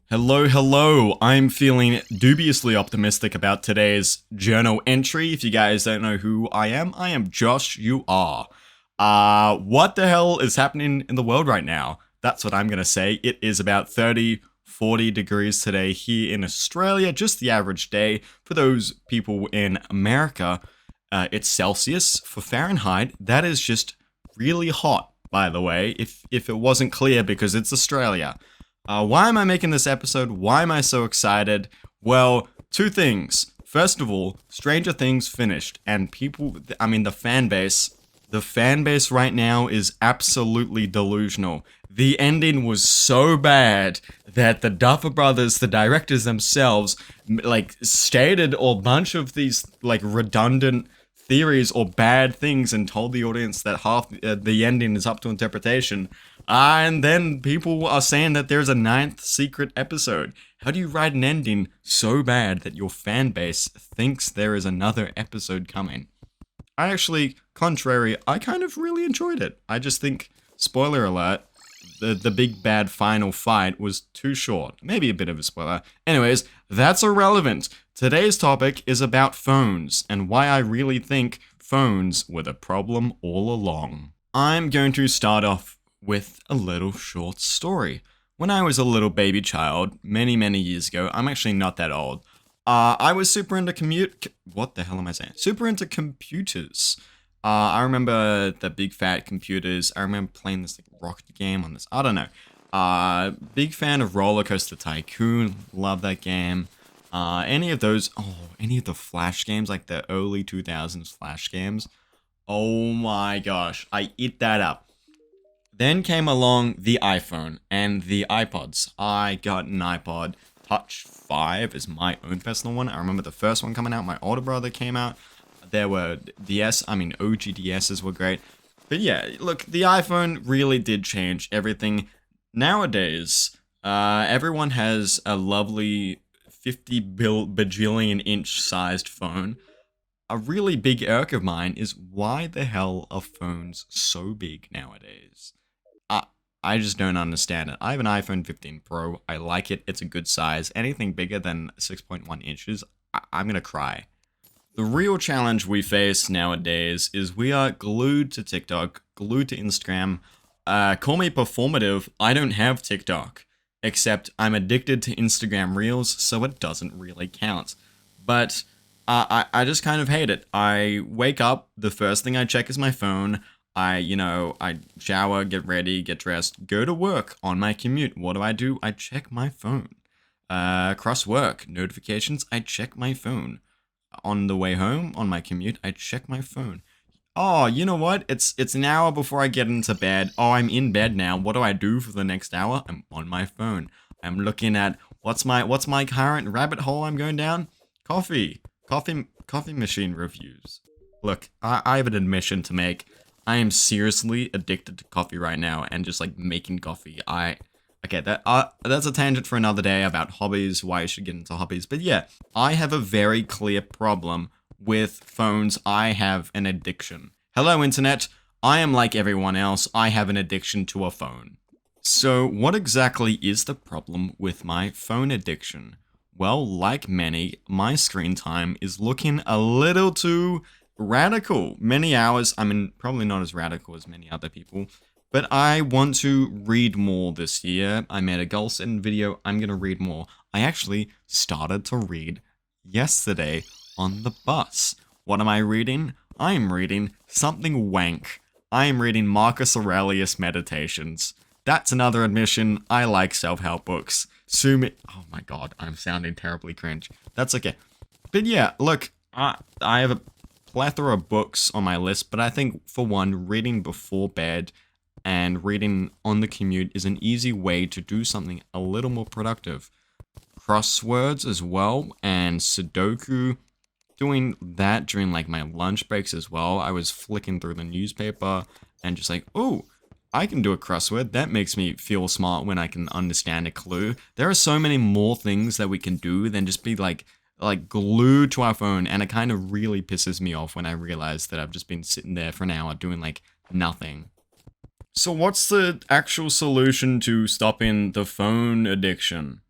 Hello, hello. I'm feeling dubiously optimistic about today's journal entry. If you guys don't know who I am JoshYouAre. What the hell is happening in the world right now? That's what I'm gonna say. It is about 30, 40 degrees today here in Australia, just the average day. For those people in America, it's Celsius. For Fahrenheit, that is just really hot, by the way, if it wasn't clear, because it's Australia. Why am I making this episode? Why am I so excited? Well, two things. First of all, Stranger Things finished, and the fan base right now is absolutely delusional. The ending was so bad that the Duffer Brothers, the directors themselves, stated a bunch of these, redundant theories or bad things and told the audience that half the ending is up to interpretation. And then people are saying that there's a ninth secret episode. How do you write an ending so bad that your fan base thinks there is another episode coming? I actually, contrary, I kind of really enjoyed it. I just think, spoiler alert, the big bad final fight was too short. Maybe a bit of a spoiler. Anyways, that's irrelevant. Today's topic is about phones and why I really think phones were the problem all along. I'm going to start off with a little short story. When I was a little baby child, many, many years ago, I'm actually not that old, I was super into what the hell am I saying? Super into computers. I remember the big fat computers. I remember playing this rocket game on this. I don't know. Big fan of Roller Coaster Tycoon. Love that game. Any of the Flash games, like the early 2000s Flash games. Oh my gosh, I eat that up. Then came along the iPhone and the iPods. I got an iPod Touch 5 as my own personal one. I remember the first one coming out. My older brother came out. There were OG DSs were great. But yeah, look, the iPhone really did change everything. Nowadays, everyone has a lovely 50 bajillion inch sized phone. A really big irk of mine is, why the hell are phones so big nowadays? I just don't understand it. I have an iPhone 15 Pro. I like it. It's a good size. Anything bigger than 6.1 inches, I'm gonna cry. The real challenge we face nowadays is we are glued to TikTok, glued to Instagram. Call me performative, I don't have TikTok. Except I'm addicted to Instagram Reels, so it doesn't really count. But I just kind of hate it. I wake up, the first thing I check is my phone. I shower, get ready, get dressed, go to work on my commute. What do? I check my phone. Cross work, notifications, I check my phone. On the way home, on my commute, I check my phone. Oh, you know what? It's an hour before I get into bed. Oh, I'm in bed now. What do I do for the next hour? I'm on my phone. I'm looking at what's my current rabbit hole I'm going down? Coffee machine reviews. Look, I have an admission to make. I am seriously addicted to coffee right now, and just making coffee. Okay, that's a tangent for another day about hobbies, why you should get into hobbies. But yeah, I have a very clear problem with phones. I have an addiction. Hello, internet. I am like everyone else. I have an addiction to a phone. So what exactly is the problem with my phone addiction? Well, like many, my screen time is looking a little too radical. Many hours. I mean, probably not as radical as many other people. But I want to read more this year. I made a goal setting video. I'm going to read more. I actually started to read yesterday on the bus. What am I reading? I am reading something wank. I am reading Marcus Aurelius Meditations. That's another admission. I like self-help books. Oh my god, I'm sounding terribly cringe. That's okay. But yeah, look, I have a plethora of books on my list, but I think, for one, reading before bed and reading on the commute is an easy way to do something a little more productive. Crosswords as well, and Sudoku. Doing that during my lunch breaks as well. I was flicking through the newspaper and just oh, I can do a crossword. That makes me feel smart when I can understand a clue. There are so many more things that we can do than just be glued to our phone, and it kind of really pisses me off when I realize that I've just been sitting there for an hour doing nothing. So what's the actual solution to stopping the phone addiction?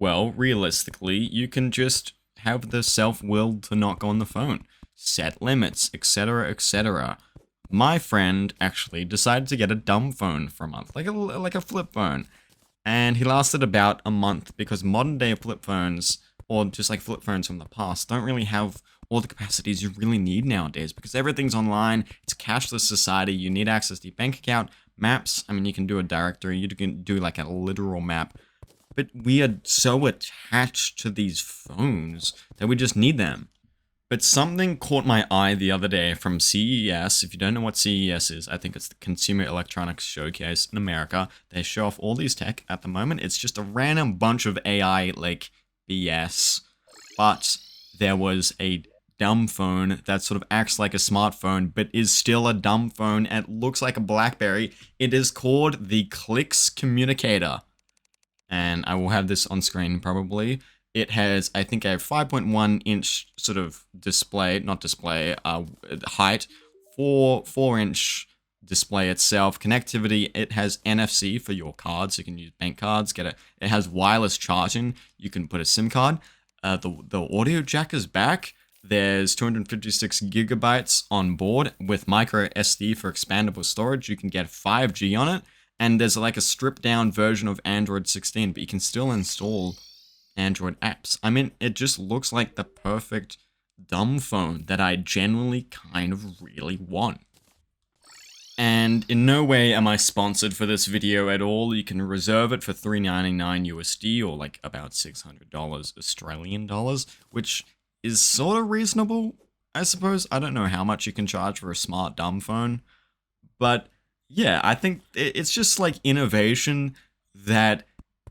Well, realistically, you can just have the self-will to not go on the phone, set limits, etc., etc. My friend actually decided to get a dumb phone for a month, like a flip phone, and he lasted about a month because modern day flip phones, or just like flip phones from the past, don't really have all the capacities you really need nowadays because everything's online. It's a cashless society. You need access to your bank account, maps. I mean, you can do a directory, you can do like a literal map, but we are so attached to these phones that we just need them. But something caught my eye the other day from CES. If you don't know what CES is, I think it's the Consumer Electronics Showcase in America. They show off all these tech. At the moment, it's just a random bunch of AI, like, BS. But there was a dumb phone that sort of acts like a smartphone, but is still a dumb phone and looks like a BlackBerry. It is called the Clicks Communicator. And I will have this on screen probably. It has, I think, a 5.1 inch sort of display, not display, height, 4 inch display itself. Connectivity, it has NFC for your cards. You can use bank cards, get it. It has wireless charging. You can put a SIM card. The audio jack is back. There's 256 gigabytes on board with micro SD for expandable storage. You can get 5G on it. And there's like a stripped down version of Android 16, but you can still install Android apps. I mean, it just looks like the perfect dumb phone that I genuinely kind of really want. And in no way am I sponsored for this video at all. You can reserve it for $3.99 USD or like about $600 Australian dollars, which is sort of reasonable, I suppose. I don't know how much you can charge for a smart dumb phone, but yeah, I think it's just like innovation that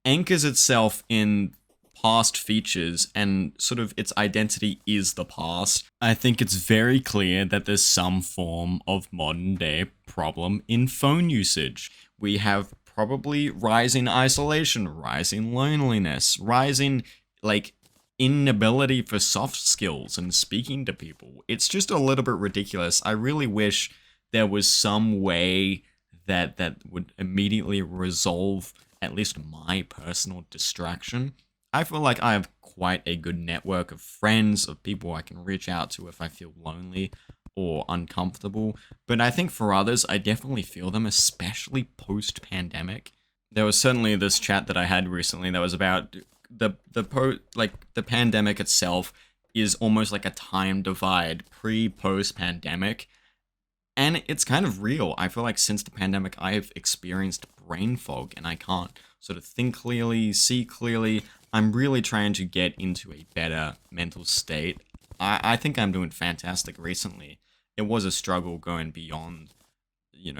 anchors itself in past features and sort of its identity is the past. I think it's very clear that there's some form of modern day problem in phone usage. We have probably rising isolation, rising loneliness, rising like inability for soft skills and speaking to people. It's just a little bit ridiculous. I really wish there was some way that would immediately resolve at least my personal distraction. I feel like I have quite a good network of friends, of people I can reach out to if I feel lonely or uncomfortable. But I think for others, I definitely feel them, especially post-pandemic. There was certainly this chat that I had recently that was about the pandemic itself is almost like a time divide, pre-post pandemic. And it's kind of real. I feel like since the pandemic, I have experienced brain fog and I can't sort of think clearly, see clearly. I'm really trying to get into a better mental state. I think I'm doing fantastic recently. It was a struggle going beyond,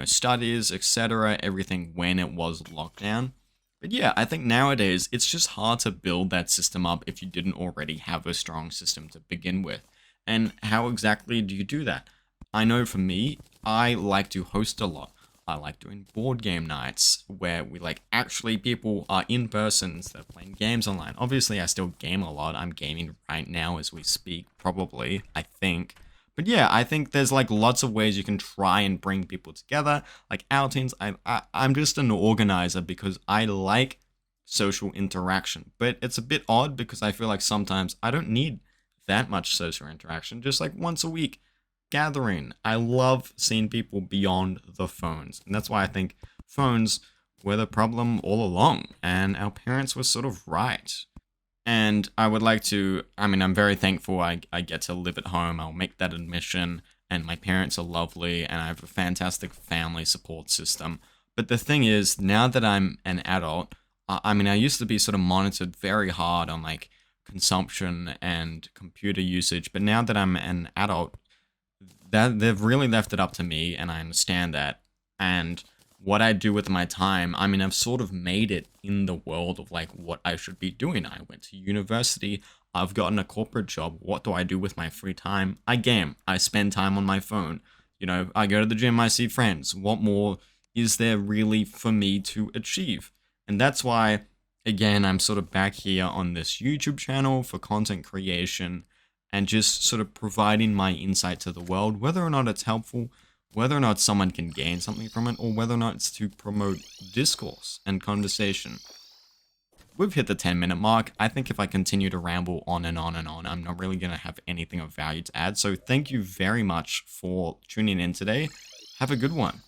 studies, etc., everything when it was lockdown. But yeah, I think nowadays it's just hard to build that system up if you didn't already have a strong system to begin with. And how exactly do you do that? I know for me, I like to host a lot. I like doing board game nights where we actually people are in person instead of playing games online. Obviously, I still game a lot. I'm gaming right now as we speak, probably, I think. But yeah, I think there's lots of ways you can try and bring people together, like outings. I'm just an organizer because I like social interaction. But it's a bit odd because I feel like sometimes I don't need that much social interaction, just once a week. Gathering. I love seeing people beyond the phones. And that's why I think phones were the problem all along. And our parents were sort of right. And I would like to, I'm very thankful I get to live at home. I'll make that admission. And my parents are lovely. And I have a fantastic family support system. But the thing is, now that I'm an adult, I used to be sort of monitored very hard on consumption and computer usage. But now that I'm an adult, that they've really left it up to me, and I understand that. And what I do with my time, I've sort of made it in the world of what I should be doing. I went to university, I've gotten a corporate job. What do I do with my free time? I game, I spend time on my phone. I go to the gym, I see friends. What more is there really for me to achieve? And that's why, again, I'm sort of back here on this YouTube channel for content creation and just sort of providing my insight to the world, whether or not it's helpful, whether or not someone can gain something from it, or whether or not it's to promote discourse and conversation. we've hit the 10-minute mark. I think if I continue to ramble on and on and on, I'm not really going to have anything of value to add. So thank you very much for tuning in today. Have a good one.